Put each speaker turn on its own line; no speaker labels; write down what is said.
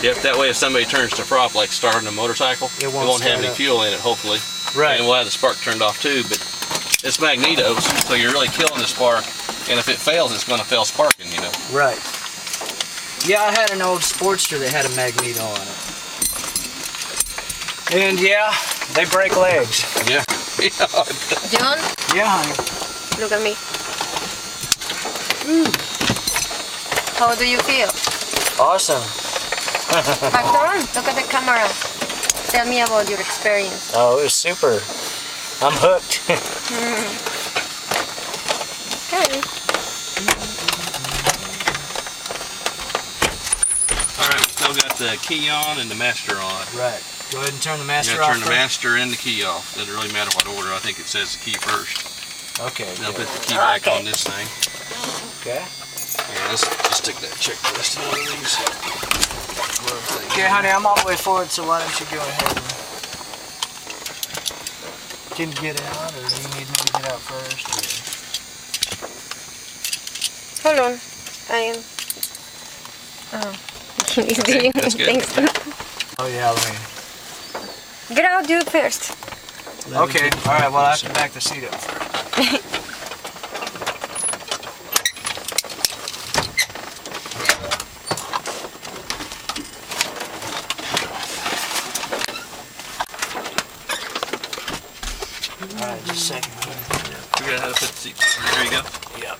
Yep, that way if somebody turns to prop, like starting a motorcycle, it won't have any fuel in it, hopefully.
Right.
And we'll have the spark turned off too, but it's magnetos, so you're really killing the spark. And if it fails, it's going to fail sparking, you know.
Right. Yeah, I had an old Sportster that had a magneto on it. And yeah, they break legs.
Yeah.
John,
Yeah, honey.
look at me. How do you feel?
Awesome.
Hector, look at the camera. Tell me about your experience.
Oh, it was super. I'm hooked.
Okay.
Alright, we still got the key on and the master on.
Right. Go ahead and turn the
You
master
gotta
off.
turn the master and the key off. Doesn't really matter what order. I think it says the key first.
Okay.
They'll
Good.
put the key back
Okay.
on this thing.
Okay.
Yeah, let's just stick that checklist in one of these.
Okay, honey, I'm all the way forward, so why don't you go ahead and... Can you get out, or do you need me to get out first? Or...
Hold on. I am. Oh. He's doing
that's good.
things.
Oh yeah, let me...
Get out, you first.
Okay, alright, well I have to back the seat up first. Alright, just a second.
Figure out how to put the seat. There you go.
Yep.